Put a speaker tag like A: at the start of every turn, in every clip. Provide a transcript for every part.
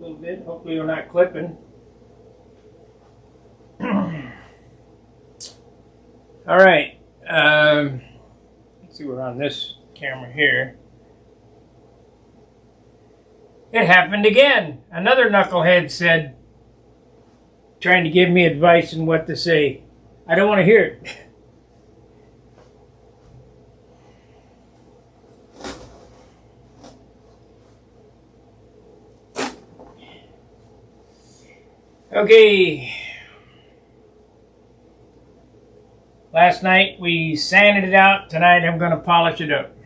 A: A little bit. Hopefully you're not clipping. All right. Let's see, we're on this camera here. It happened again. Another knucklehead said, trying to give me advice on what to say. I don't want to hear it. Okay. Last night we sanded it out. Tonight I'm going to polish it up.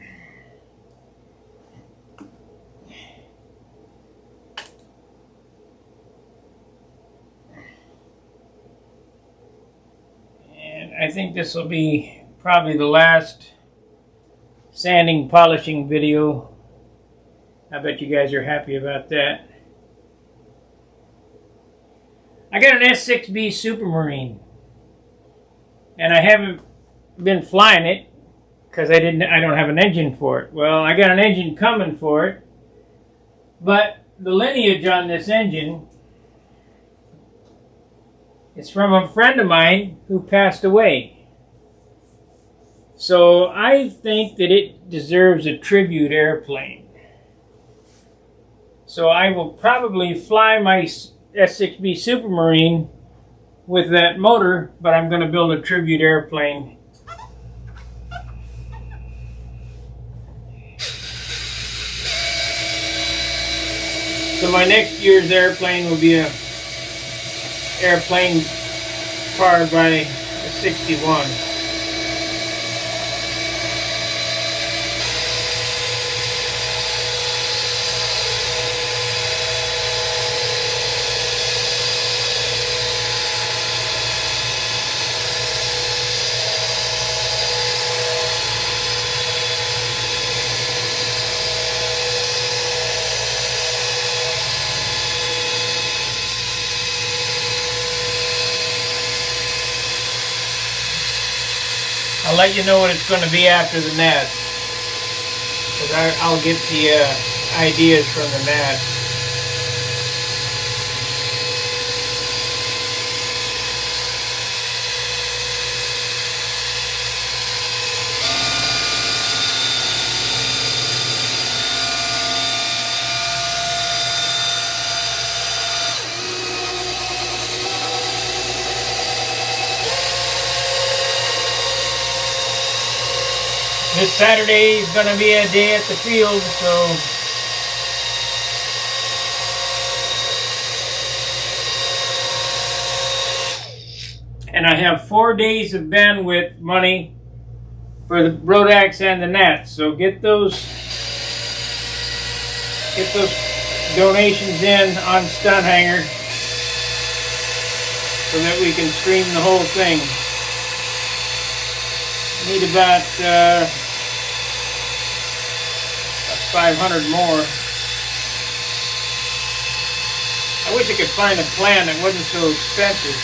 A: And I think this will be probably the last sanding polishing video. I bet you guys are happy about that. I got an S6B Supermarine, and I haven't been flying it because I don't have an engine for it. Well, I got an engine coming for it, but the lineage on this engine is from a friend of mine who passed away. So I think that it deserves a tribute airplane. So I will probably fly my S6B Supermarine with that motor, but I'm going to build a tribute airplane. So my next year's airplane will be a airplane powered by a 61. I'll let you know what it's going to be after the NAD, because I'll get the ideas from the NAD. This Saturday is going to be a day at the field, so and I have 4 days of bandwidth money for the Rodax and the Nats. So get those donations in on Stunhanger so that we can stream the whole thing. Need about 500 more. I wish I could find a plan that wasn't so expensive.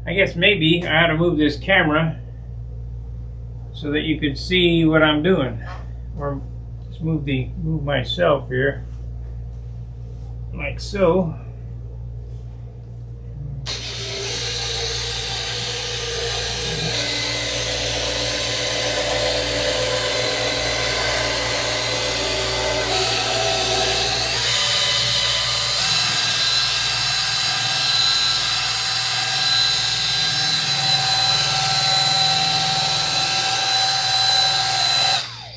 A: I guess maybe I ought to move this camera so that you could see what I'm doing. Or just move myself here, like so.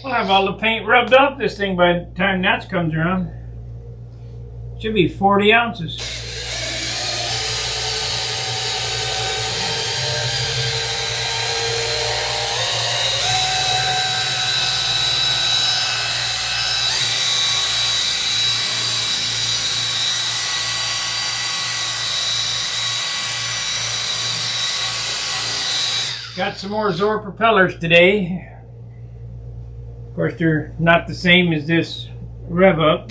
A: I'll have all the paint rubbed off this thing by the time that comes around. Should be 40 ounces. Got some more Zor propellers today. course, they're not the same as this rev up.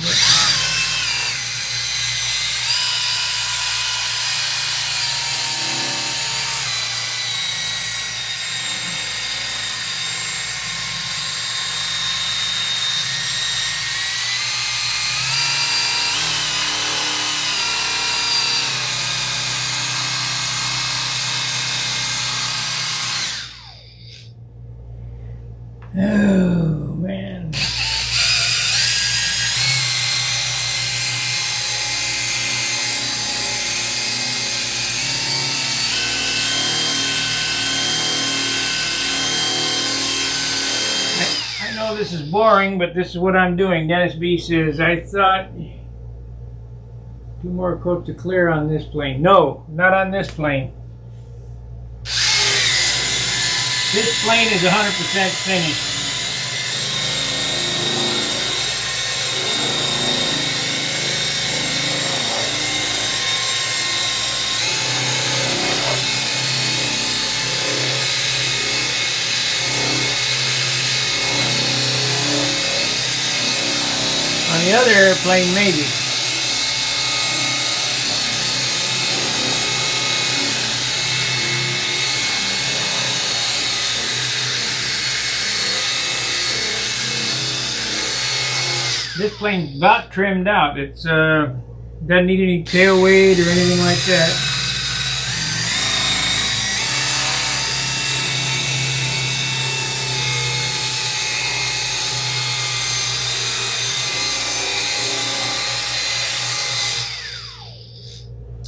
A: Oh, man. I know this is boring, but this is what I'm doing. Dennis B says, I thought 2 more coats of clear on this plane. No, not on this plane. This plane is 100% finished. On the other airplane, maybe. This plane's about trimmed out. It's doesn't need any tail weight or anything like that.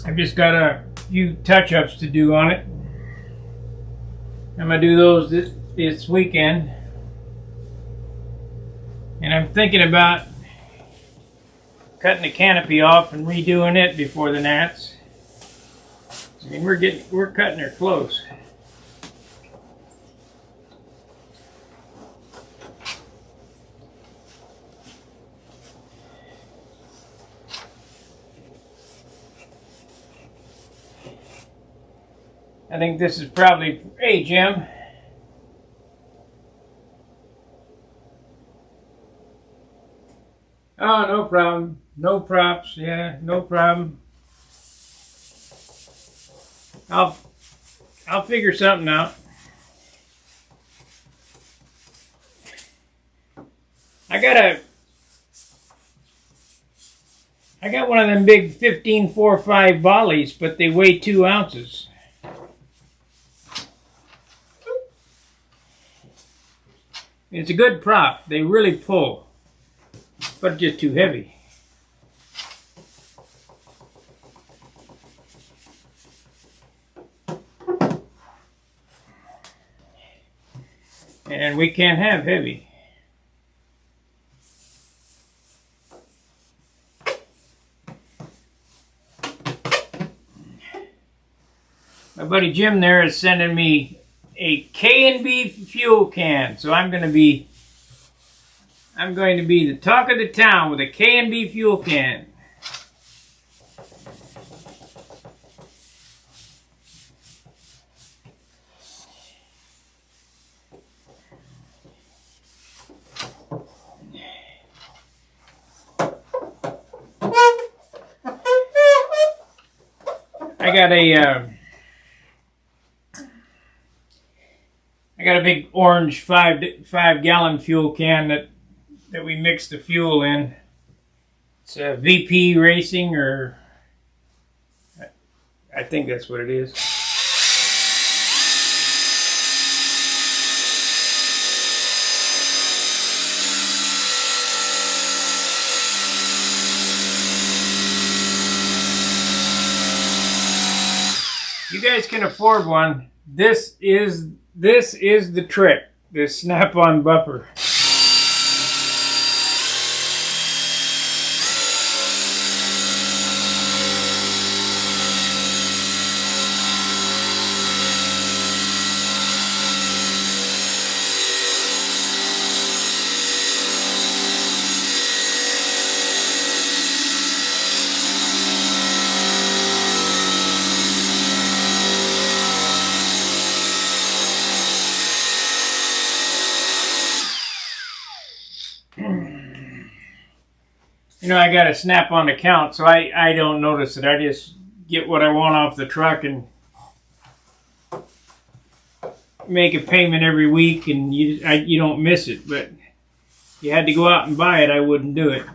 A: I've just got a few touch-ups to do on it. I'm gonna do those this weekend, and I'm thinking about cutting the canopy off and redoing it before the gnats. I mean, we're cutting her close. I think this is probably, hey Jim. Oh, no problem. No props. Yeah, no problem. I'll figure something out. I got one of them big 15.45 volleys, but they weigh 2 ounces. It's a good prop. They really pull, but just too heavy. And we can't have heavy. My buddy Jim there is sending me a K&B fuel can, so I'm going to be the talk of the town with a K&B fuel can. I got a big orange 5-gallon fuel can that we mix the fuel in. It's a VP Racing, or I think that's what it is. You guys can afford one. This is the trick. This snap-on buffer. I got a Snap-on account, so I don't notice it. I just get what I want off the truck and make a payment every week, and you don't miss it. But if you had to go out and buy it, I wouldn't do it.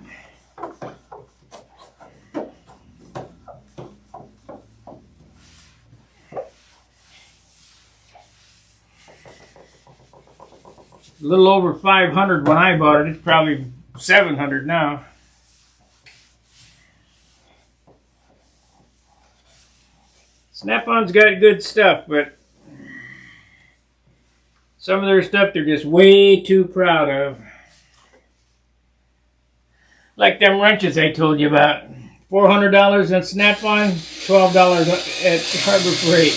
A: A little over $500 when I bought it. It's probably $700 now. Snap-on's got good stuff, but some of their stuff they're just way too proud of. Like them wrenches I told you about. $400 at Snap-on, $12 at Harbor Freight.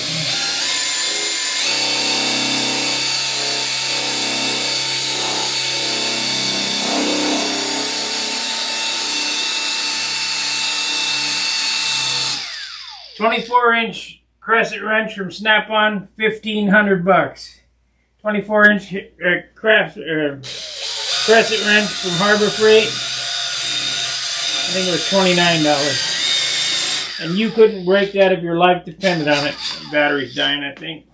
A: $24-inch crescent wrench from Snap-on, $1,500. 24-inch crescent wrench from Harbor Freight, I think it was $29. And you couldn't break that if your life depended on it. The battery's dying, I think.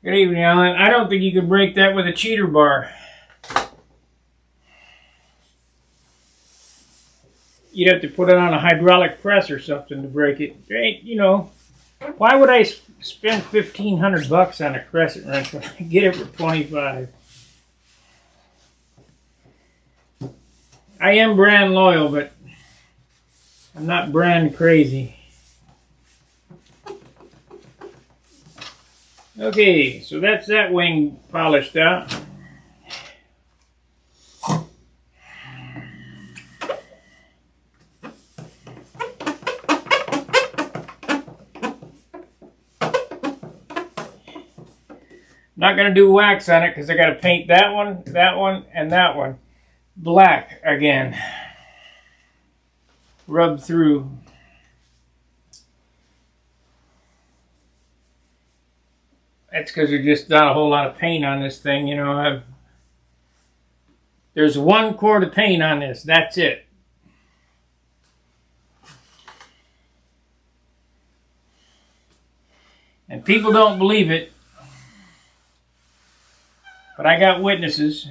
A: Good evening, Alan. I don't think you could break that with a cheater bar. You'd have to put it on a hydraulic press or something to break it. Why would I spend $1,500 on a crescent wrench when I get it for $25? I am brand loyal, but I'm not brand crazy. Okay, so that's that wing polished out. Not going to do wax on it because I got to paint that one, and that one black again. Rub through. That's because there's just not a whole lot of paint on this thing. There's 1 quart of paint on this. That's it. And people don't believe it. But I got witnesses.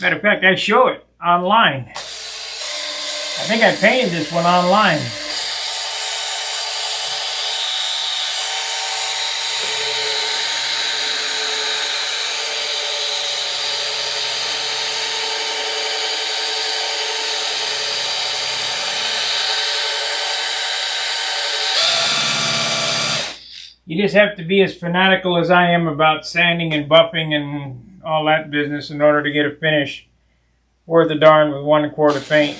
A: Matter of fact, I show it online. I think I painted this one online. You just have to be as fanatical as I am about sanding and buffing and all that business in order to get a finish worth a darn with 1 quart of paint.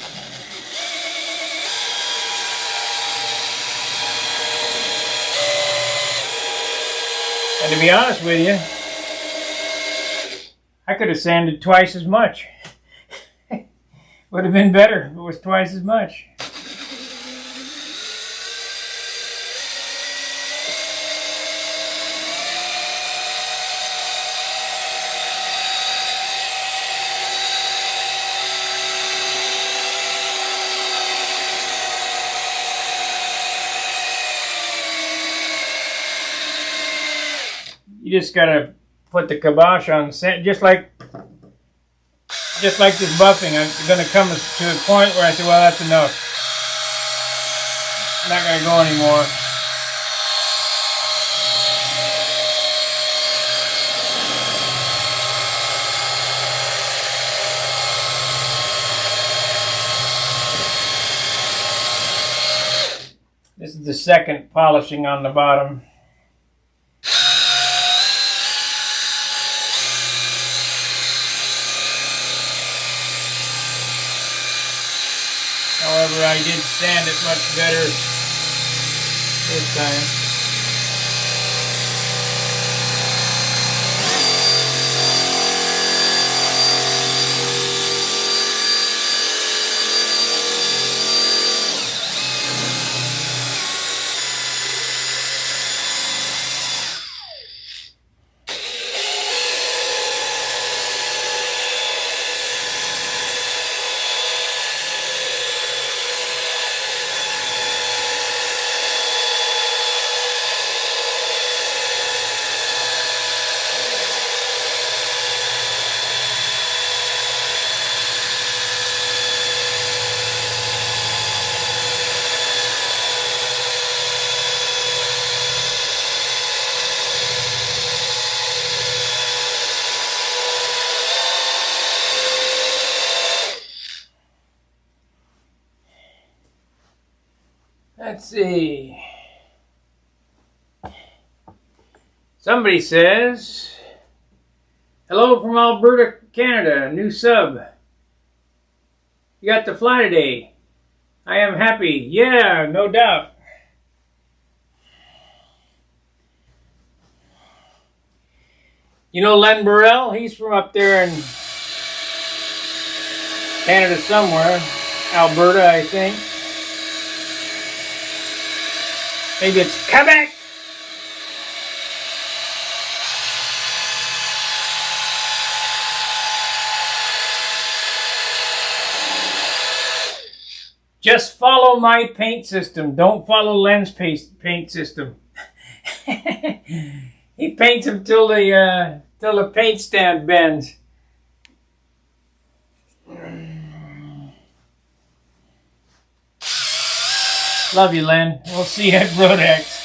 A: And to be honest with you, I could have sanded twice as much. Would have been better if it was twice as much. You just gotta put the kibosh on sand, just like this buffing. I'm gonna come to a point where I say, well, that's enough. I'm not gonna go anymore. This is the second polishing on the bottom. However, I did sand it much better this time. Let's see. Somebody says, hello from Alberta, Canada, new sub. You got to fly today. I am happy. Yeah, no doubt. You know Len Burrell? He's from up there in Canada somewhere. Alberta, I think. Maybe it's Quebec. Just follow my paint system. Don't follow Len's paint system. He paints them till the paint stand bends. Love you, Len. We'll see you at Rodex.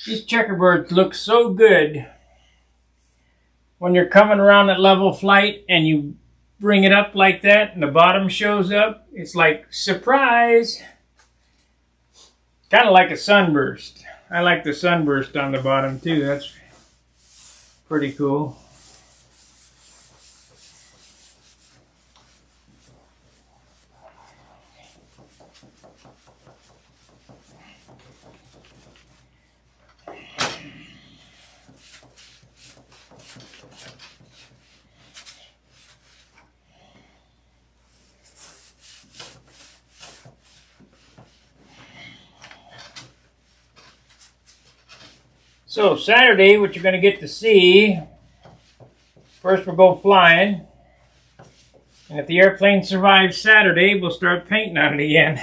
A: These checkerboards look so good when you're coming around at level flight and you bring it up like that and the bottom shows up. It's like, surprise! Kind of like a sunburst. I like the sunburst on the bottom too. That's pretty cool. So Saturday, what you're going to get to see, first we'll go flying, and if the airplane survives Saturday, we'll start painting on it again.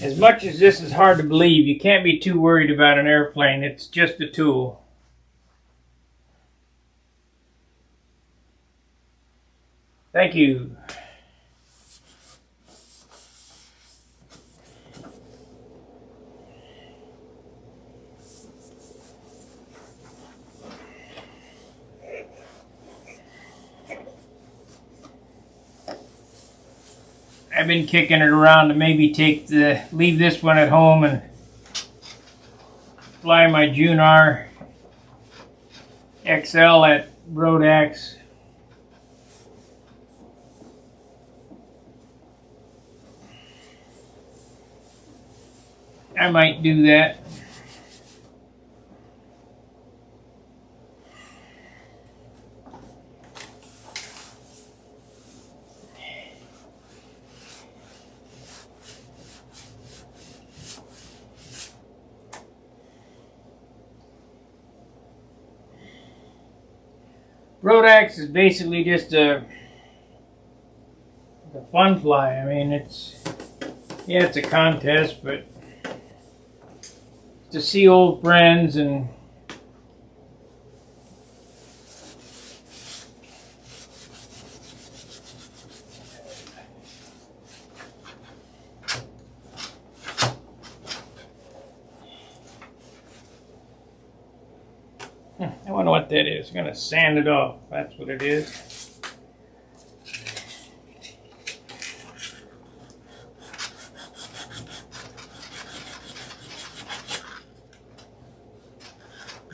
A: As much as this is hard to believe, you can't be too worried about an airplane. It's just a tool. Thank you. I've been kicking it around to maybe leave this one at home and fly my Junar XL at Rodex. I might do that. Rodex is basically just a fun fly. I mean, it's a contest, but to see old friends and I wonder what that is. I'm gonna sand it off. That's what it is.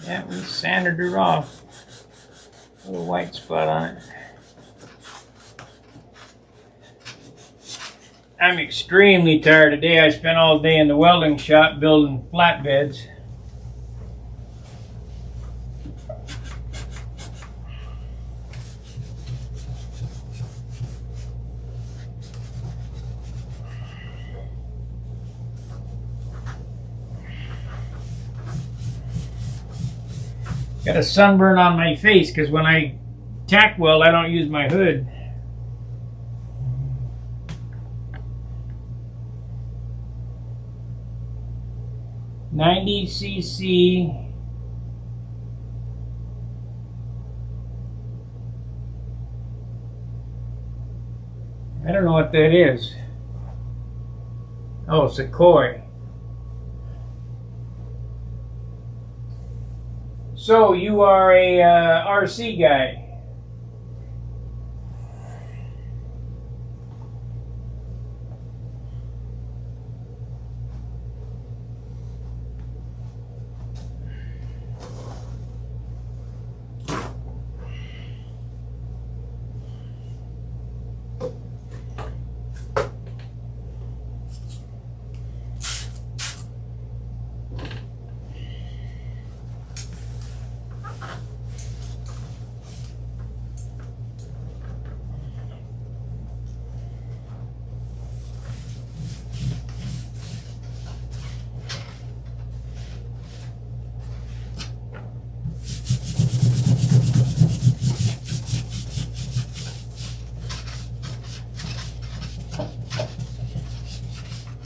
A: Yeah, we sanded her off. A little white spot on it. I'm extremely tired today. I spent all day in the welding shop building flatbeds. Got a sunburn on my face because when I tack weld, I don't use my hood. $90cc. I don't know what that is. Oh, it's a koi. So you are a RC guy.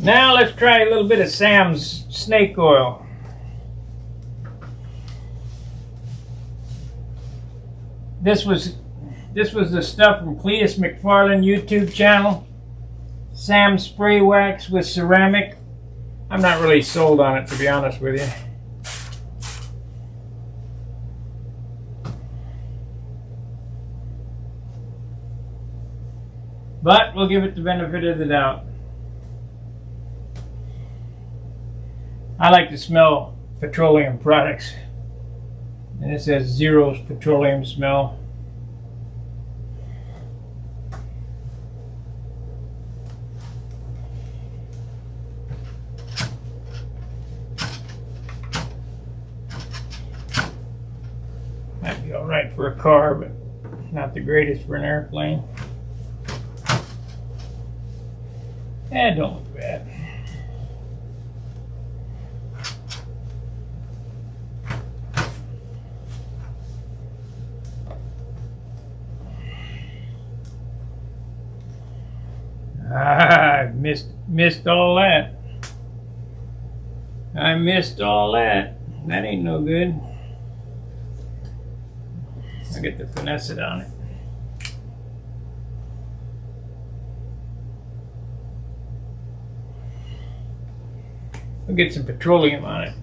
A: Now let's try a little bit of Sam's snake oil. This was the stuff from Cletus McFarlane YouTube channel. Sam's spray wax with ceramic. I'm not really sold on it, to be honest with you. But we'll give it the benefit of the doubt. I like to smell petroleum products. And it says zero petroleum smell. Might be alright for a car, but not the greatest for an airplane. Eh, don't look bad. I missed all that. I missed all that. That ain't no good. I'll get the finesse it on it. I'll get some petroleum on it.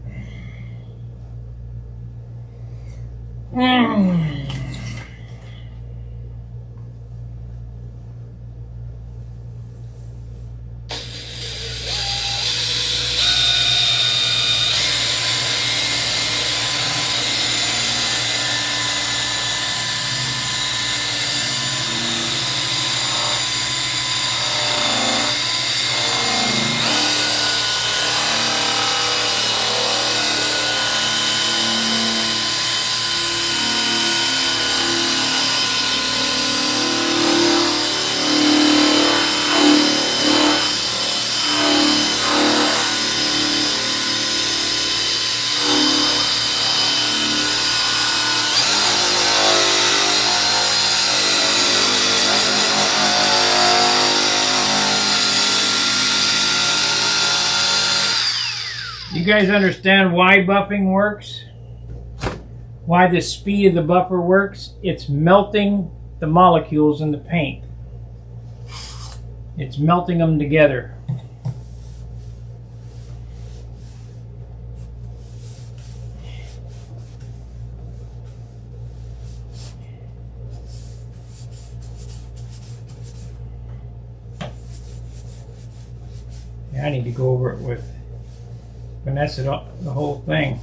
A: You guys understand why buffing works? Why the speed of the buffer works? It's melting the molecules in the paint. It's melting them together. Yeah, I need to go over it with Vanessa, the whole thing.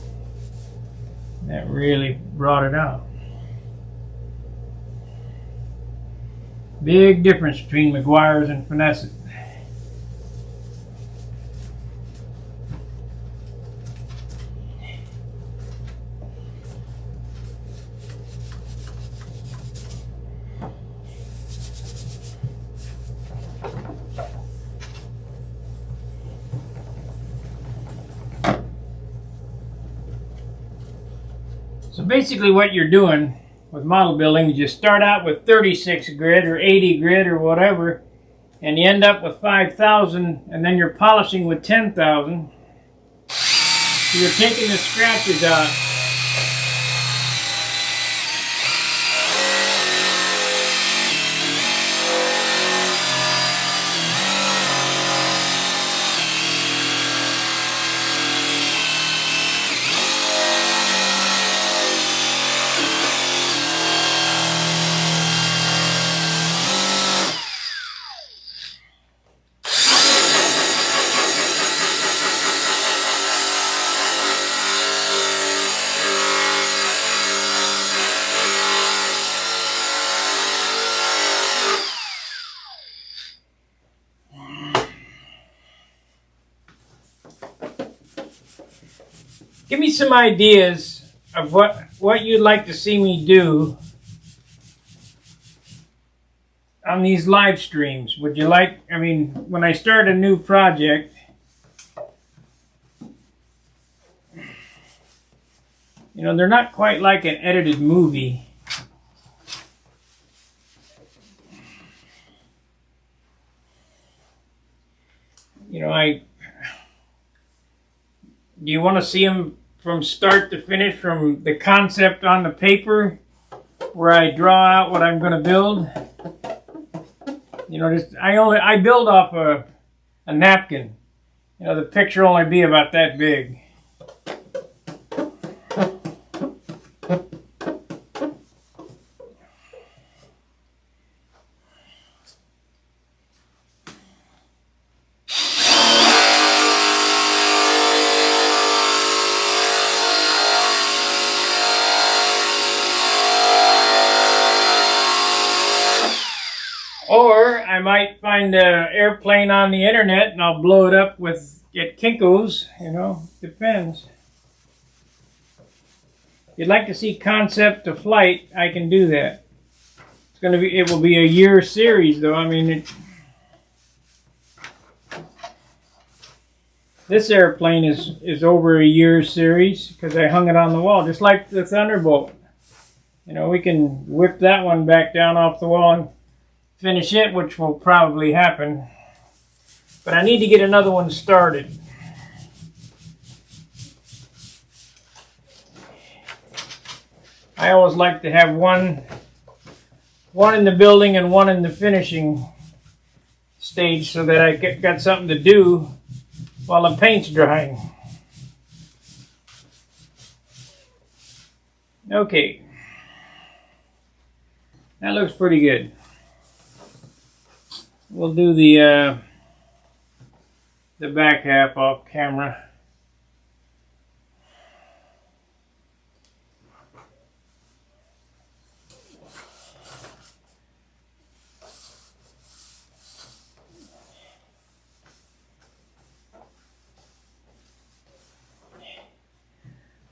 A: That really brought it out. Big difference between Meguiar's and Finesse. So basically what you're doing with model building is you start out with 36 grit or 80 grit or whatever, and you end up with 5,000, and then you're polishing with 10,000. So you're taking the scratches out. Give me some ideas of what you'd like to see me do on these live streams. Would you like, I mean, when I start a new project, you know, they're not quite like an edited movie. You know, do you want to see them from start to finish, from the concept on the paper, where I draw out what I'm going to build? You know, I build off a napkin. You know, the picture only be about that big. Or I might find an airplane on the internet and I'll blow it up at Kinko's, you know, depends. If you'd like to see concept to flight, I can do that. It will be a year series though. I mean, this airplane is over a year series because I hung it on the wall, just like the Thunderbolt. You know, we can whip that one back down off the wall and finish it, which will probably happen. But I need to get another one started. I always like to have one in the building and one in the finishing stage so that I got something to do while the paint's drying. Okay. That looks pretty good. We'll do the back half off camera.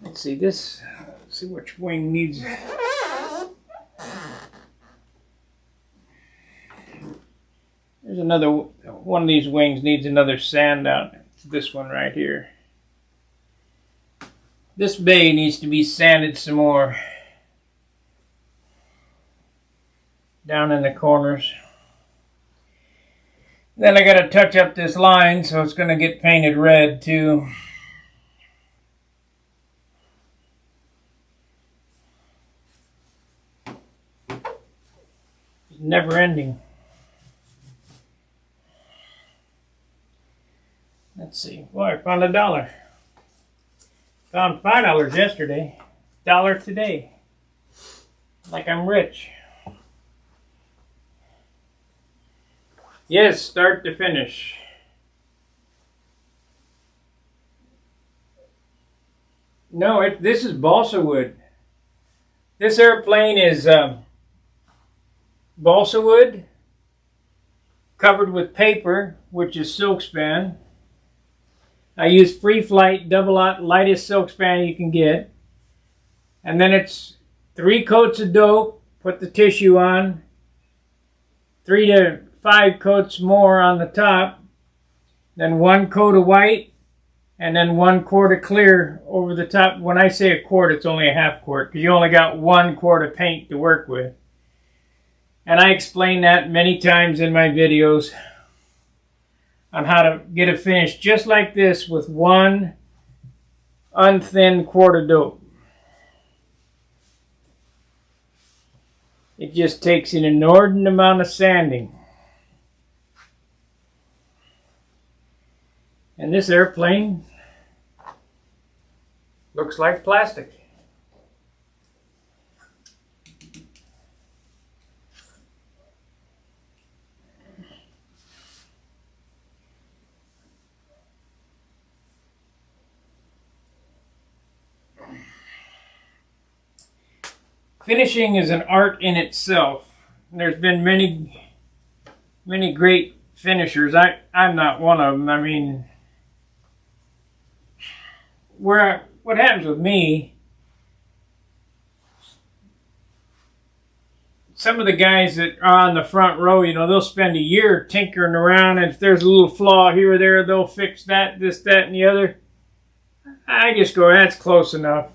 A: Let's see this. Let's see which wing needs. There's another one of these wings needs another sand out. It's this one right here. This bay needs to be sanded some more down in the corners. Then I got to touch up this line, so it's going to get painted red too. It's never ending. Let's see. Boy, I found $1. Found $5 yesterday. $1 today. Like I'm rich. Yes, start to finish. No, this is balsa wood. This airplane is balsa wood covered with paper, which is silk span. I use Free Flight double lightest silk span you can get. And then it's 3 coats of dope, put the tissue on, 3 to 5 coats more on the top, then 1 coat of white, and then 1 quart of clear over the top. When I say a quart, it's only a half quart, because you only got 1 quart of paint to work with. And I explain that many times in my videos on how to get a finish just like this with 1 unthinned quart of dope. It just takes an inordinate amount of sanding. And this airplane looks like plastic. Finishing is an art in itself. There's been many great finishers. I'm not one of them. I mean, what happens with me, some of the guys that are on the front row, they'll spend a year tinkering around, and if there's a little flaw here or there, they'll fix that, this, that, and the other. I just go, that's close enough,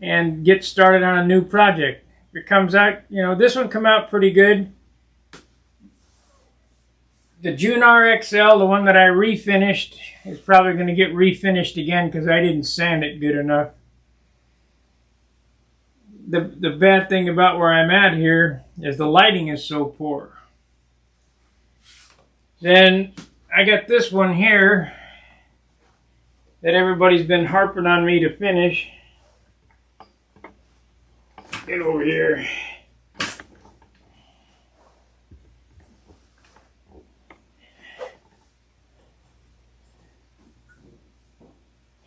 A: and get started on a new project. If it comes out, this one come out pretty good. The Junar XL, the one that I refinished, is probably going to get refinished again because I didn't sand it good enough. The bad thing about where I'm at here is the lighting is so poor. Then I got this one here that everybody's been harping on me to finish. Get over here.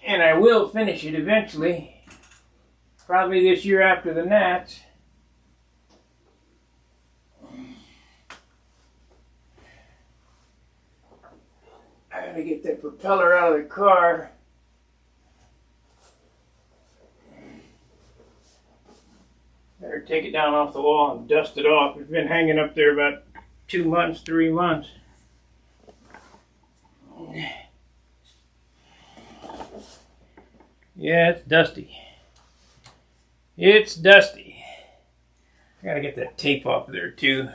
A: And I will finish it eventually. Probably this year after the Nats. I gotta get that propeller out of the car. Better take it down off the wall and dust it off. It's been hanging up there about 2 months, 3 months. Yeah, it's dusty. It's dusty. I gotta get that tape off there too.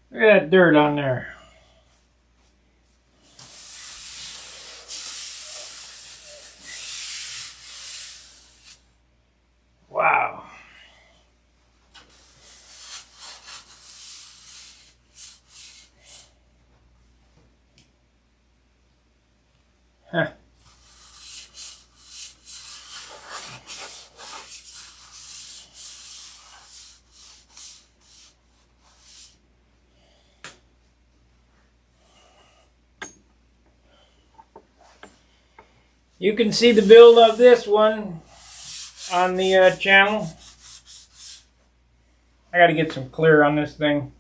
A: Look at that dirt on there. Wow. Huh. You can see the build of this one on the channel. I gotta get some clear on this thing.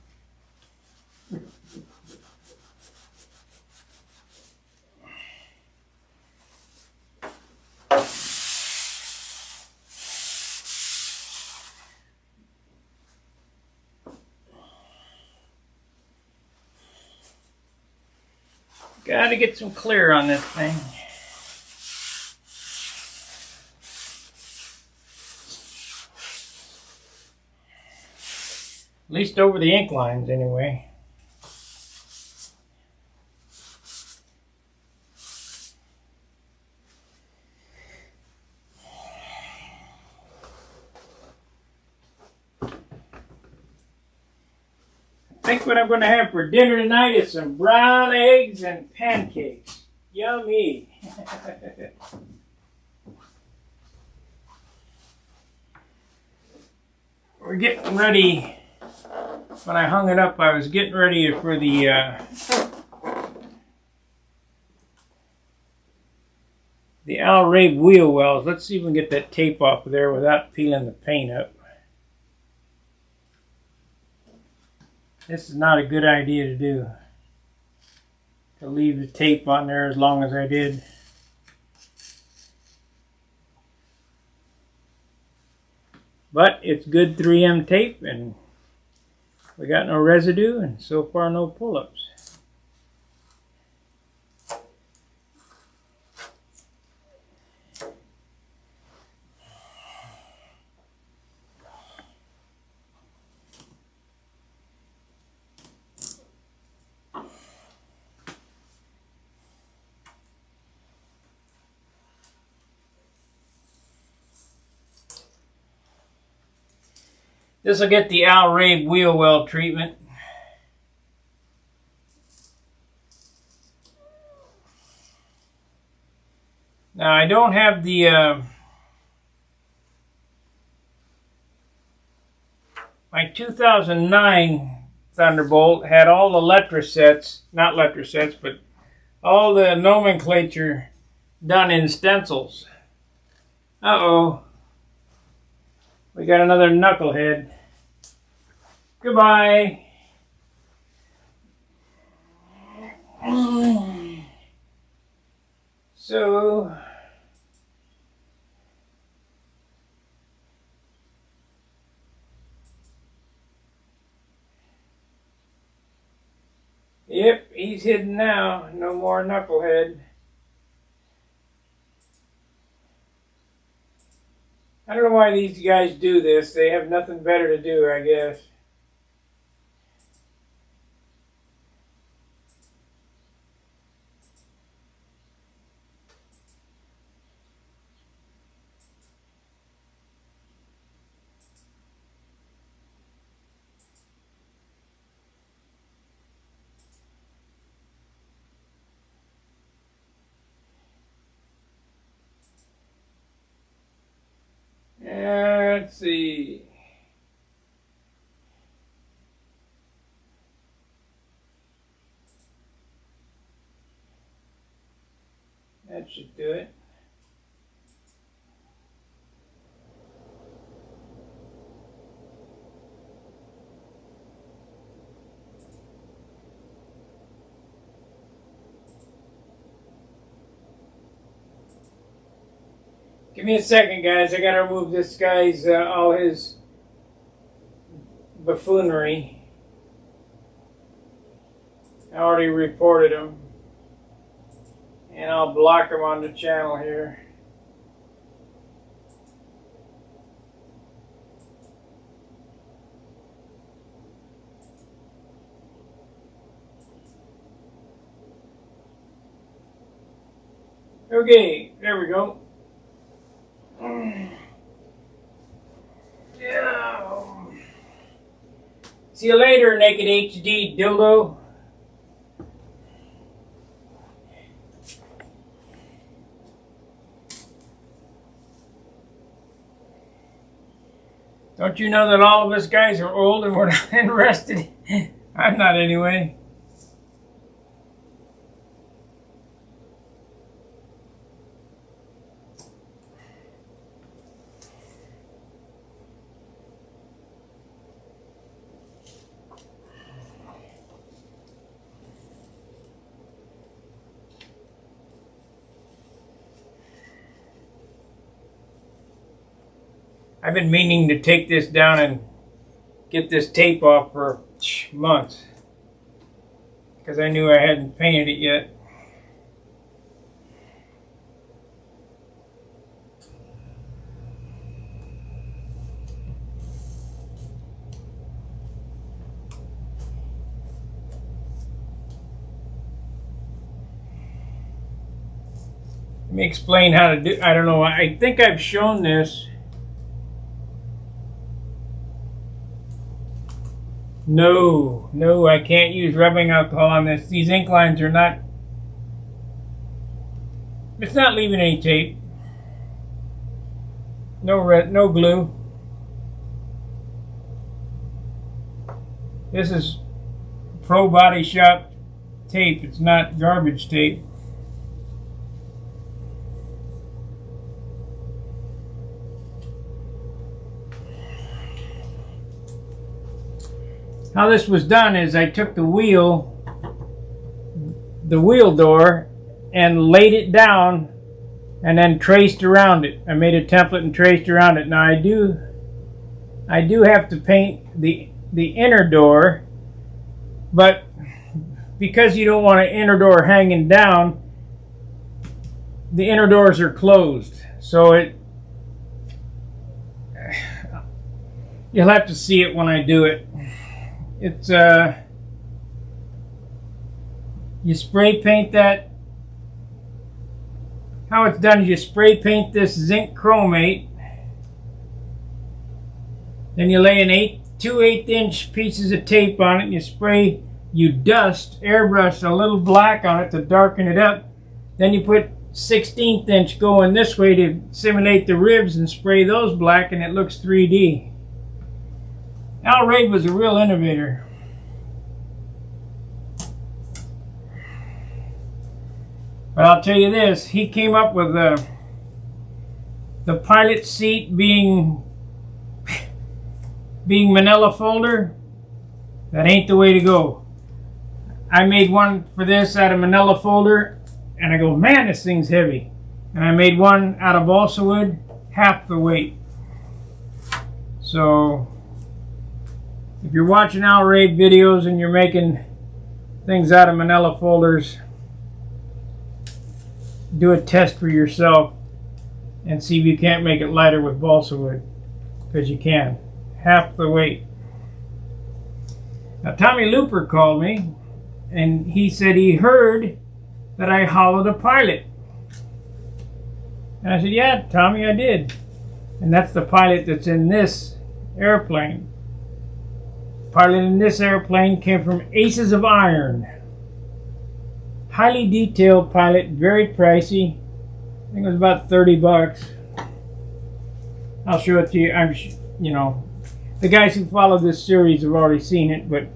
A: Gotta get some clear on this thing. At least over the ink lines, anyway. I think what I'm going to have for dinner tonight is some brown eggs and pancakes. Yummy! we're getting ready. When I hung it up, I was getting ready for the Al-Rabe wheel wells. Let's see if we can get that tape off of there without peeling the paint up. This is not a good idea to do. To leave the tape on there as long as I did. But it's good 3M tape, and we got no residue, and so far no pull-ups. This will get the Al-Rabe wheel well treatment. Now I don't have the my 2009 Thunderbolt had all the letter sets, not letter sets, but all the nomenclature done in stencils. Uh-oh. We got another knucklehead. Goodbye. So, yep, he's hidden now. No more knucklehead. I don't know why these guys do this. They have nothing better to do, I guess. Let's see. That should do it. Give me a second, guys. I gotta remove this guy's, all his buffoonery. I already reported him. And I'll block him on the channel here. Okay, there we go. Yeah. See you later, Naked HD dildo. Don't you know that all of us guys are old and we're not interested? I'm not anyway. I've been meaning to take this down and get this tape off for months because I knew I hadn't painted it yet. Let me explain how to do. I don't know. I think I've shown this. No, I can't use rubbing alcohol on this. These ink lines are not, it's not leaving any tape. No glue. This is Pro Body Shop tape. It's not garbage tape. How this was done is I took the wheel door, and laid it down and then traced around it. I made a template and traced around it. Now I do have to paint the inner door, but because you don't want an inner door hanging down, the inner doors are closed. So you'll have to see it when I do it. It's you spray paint that. How it's done is you spray paint this zinc chromate, then you lay two 1/8" pieces of tape on it, and you dust, airbrush a little black on it to darken it up. Then you put 1/16" going this way to simulate the ribs and spray those black, and it looks 3D. Al Rabe was a real innovator. But I'll tell you this, he came up with the pilot seat being manila folder. That ain't the way to go. I made one for this out of manila folder, and I go, man, this thing's heavy. And I made one out of balsa wood, half the weight. So if you're watching Al Rabe videos and you're making things out of manila folders, do a test for yourself and see if you can't make it lighter with balsa wood, because you can. Half the weight. Now Tommy Looper called me and he said he heard that I hollowed a pilot. And I said, yeah, Tommy, I did. And that's the pilot that's in this airplane. Pilot in this airplane came from Aces of Iron. Highly detailed pilot, very pricey. I think it was about $30. I'll show it to you. You know, the guys who follow this series have already seen it, but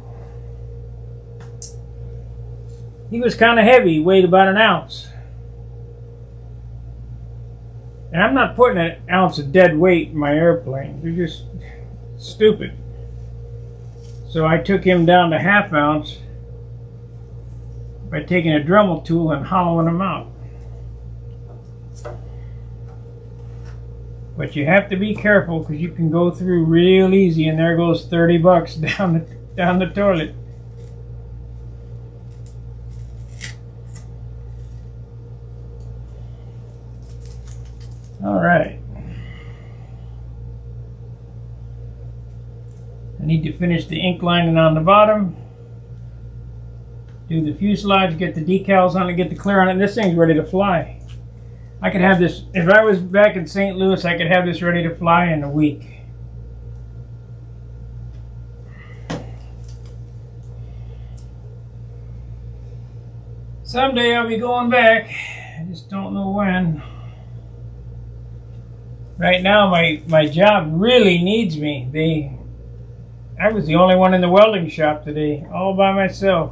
A: he was kind of heavy. He weighed about 1 ounce. And I'm not putting 1 ounce of dead weight in my airplane. They're just stupid. So I took him down to 1/2 ounce by taking a Dremel tool and hollowing them out. But you have to be careful, because you can go through real easy, and there goes $30 down the toilet. All right. I need to finish the ink lining on the bottom. Do the fuselage, get the decals on it, get the clear on it. This thing's ready to fly. I could have this, if I was back in St. Louis, I could have this ready to fly in a week. Someday I'll be going back. I just don't know when. Right now my job really needs me. I was the only one in the welding shop today, all by myself.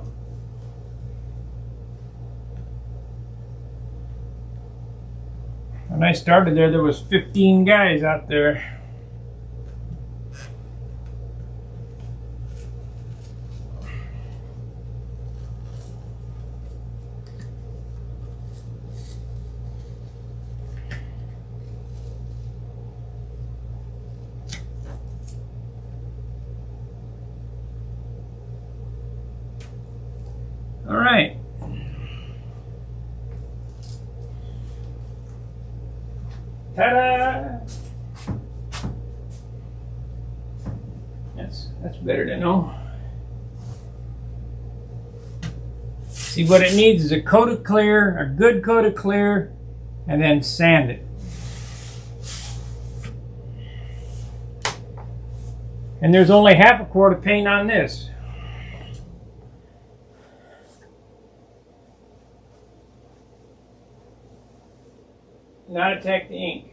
A: When I started there was 15 guys out there. All right. Ta-da! That's better to know. See, what it needs is a coat of clear, a good coat of clear, and then sand it. And there's only 1/2 quart of paint on this. Now to take the ink.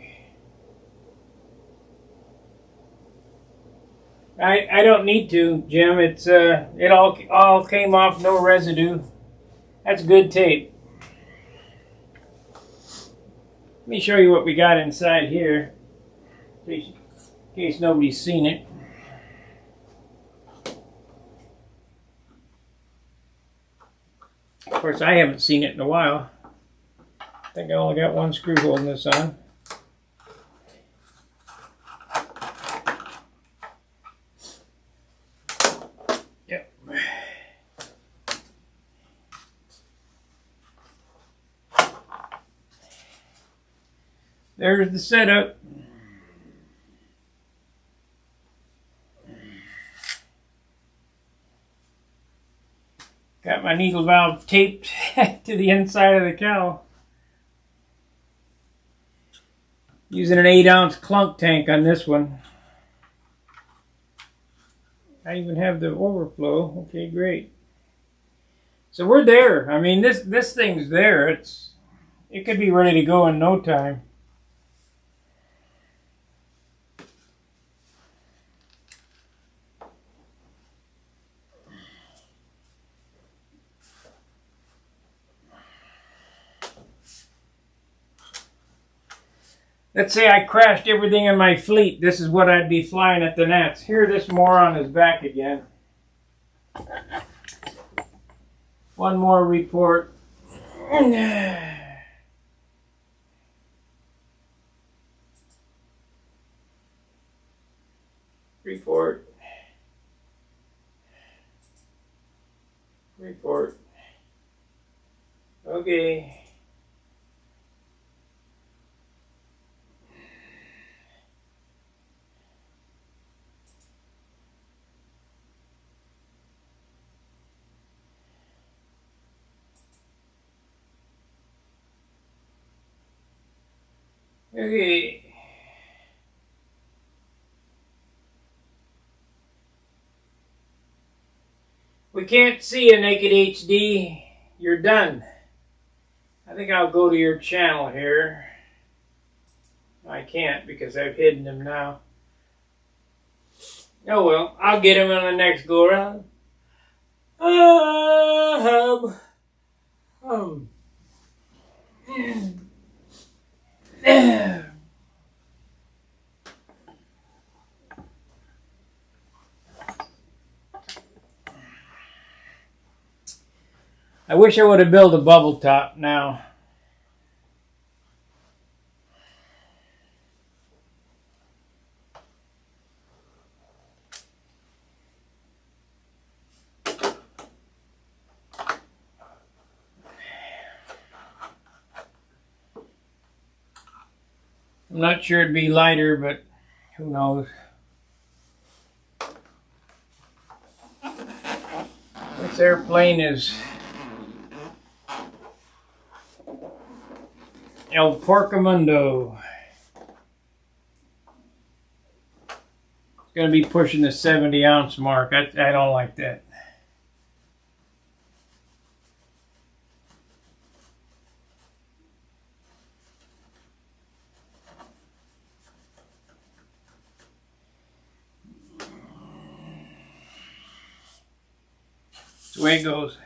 A: I don't need to, Jim. It's it all came off, no residue. That's good tape. Let me show you what we got inside here, in case nobody's seen it. Of course, I haven't seen it in a while. I think I only got one screw holding this on. Yep. There's the setup. Got my needle valve taped to the inside of the cowl. Using an 8-ounce clunk tank on this one. I even have the overflow. Okay, great. So we're there. I mean, this thing's there. It could be ready to go in no time. Let's say I crashed everything in my fleet. This is what I'd be flying at the Nats. Here, this moron is back again. One more report. Report. Report. Okay. Okay. We can't see a naked HD. You're done. I think I'll go to your channel here. I can't because I've hidden them now. Oh well, I'll get him on the next go around. I wish I would have built a bubble top now. I'm not sure it'd be lighter, but who knows. This airplane is El Porcamundo. It's going to be pushing the 70-ounce mark. I don't like that. That's the way it goes.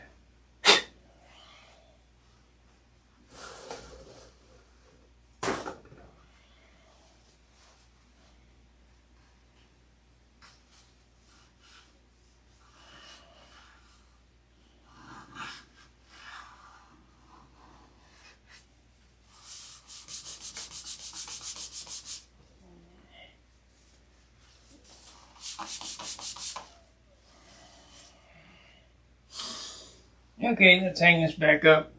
A: Okay, let's hang this back up.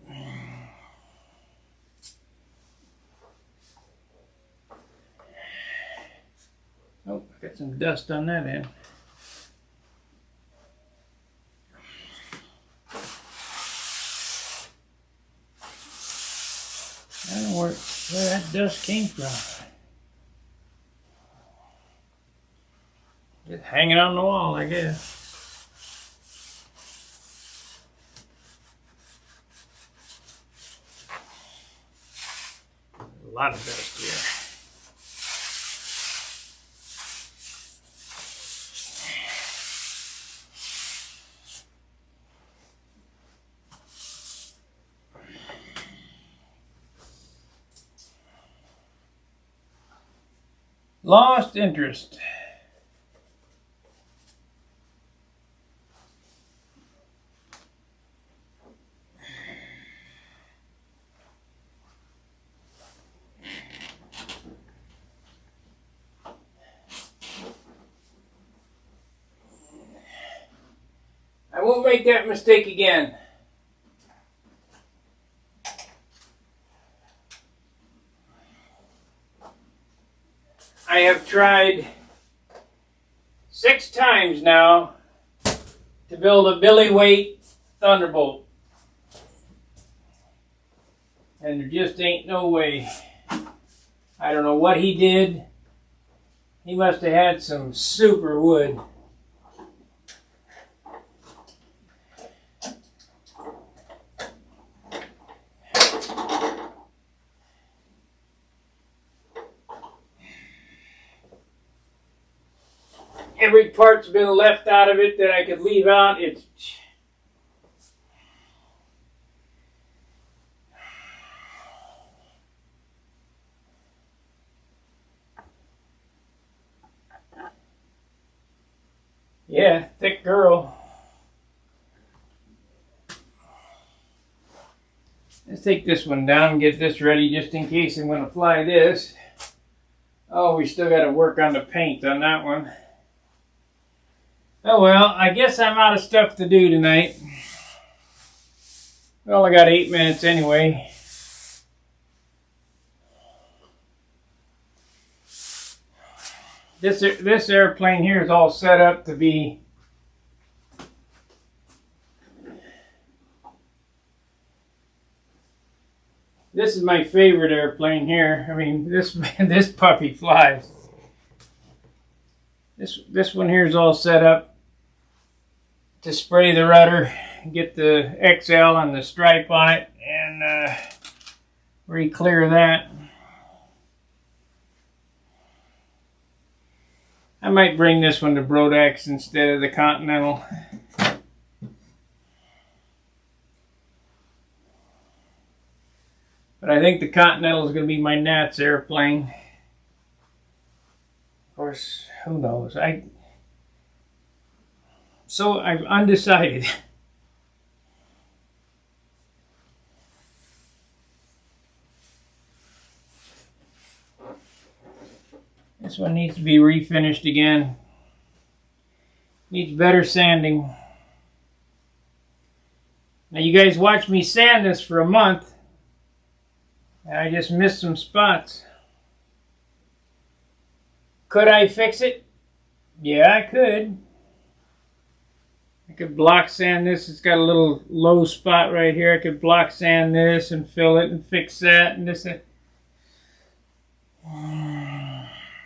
A: Oh, I got some dust on that end. I don't know where that dust came from. Just hanging on the wall, I guess. A lot of dust here. Lost interest. I won't make that mistake again. I have tried 6 times now to build a Billy Waite Thunderbolt. And there just ain't no way. I don't know what he did. He must have had some super wood. Every part's been left out of it that I could leave out. Yeah, thick girl. Let's take this one down and get this ready just in case I'm going to fly this. Oh, we still got to work on the paint on that one. Oh well, I guess I'm out of stuff to do tonight. We only got 8 minutes anyway. This airplane here is all set up to be this is my favorite airplane here. I mean, this puppy flies. This one here is all set up to spray the rudder, get the XL and the stripe on it, and re-clear that. I might bring this one to Brodax instead of the Continental. But I think the Continental is going to be my Nats airplane. Of course, who knows? So I'm undecided. This one needs to be refinished again. Needs better sanding. Now you guys watched me sand this for a month. And I just missed some spots. Could I fix it? Yeah, I could. I could block sand this. It's got a little low spot right here. I could block sand this and fill it and fix that and this. It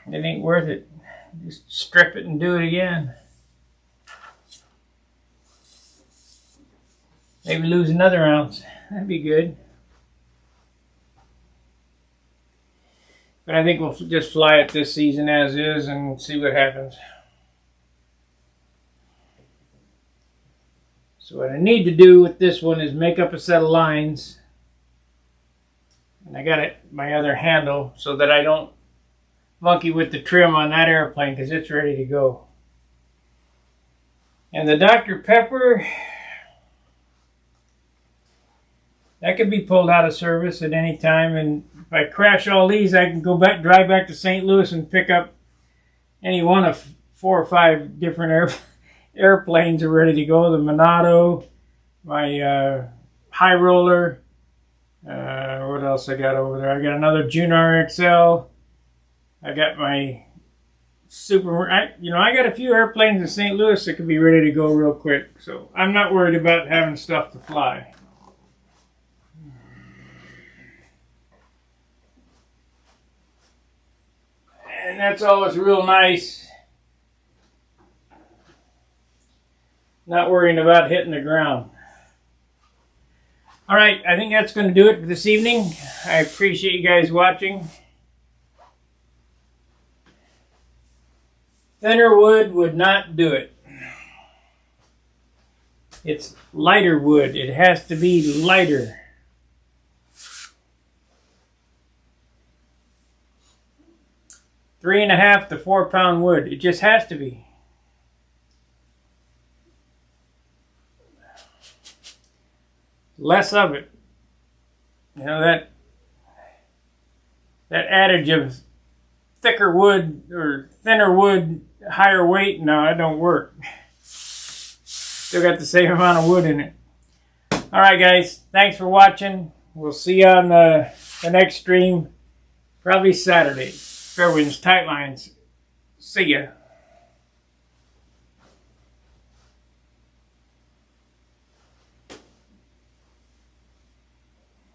A: ain't worth it. Just strip it and do it again. Maybe lose another ounce. That'd be good. But I think we'll just fly it this season as is and see what happens. So what I need to do with this one is make up a set of lines. And I got my other handle so that I don't monkey with the trim on that airplane because it's ready to go. And the Dr. Pepper, that could be pulled out of service at any time, and if I crash all these, I can go back, drive back to St. Louis and pick up any one of 4 or 5 different airplanes are ready to go. The Monado, my High Roller, what else I got over there? I got another Junar XL. I got my Super. I got a few airplanes in St. Louis that could be ready to go real quick, so I'm not worried about having stuff to fly. And that's always real nice. Not worrying about hitting the ground. All right, I think that's going to do it for this evening. I appreciate you guys watching. Thinner wood would not do it. It's lighter wood. It has to be lighter. 3.5 to 4 pound wood. It just has to be. Less of it. You know, that adage of thicker wood or thinner wood, higher weight, no, that don't work. Still got the same amount of wood in it. Alright guys, thanks for watching. We'll see you on the next stream, probably Saturday. Fairwinds Tight Lines. See ya.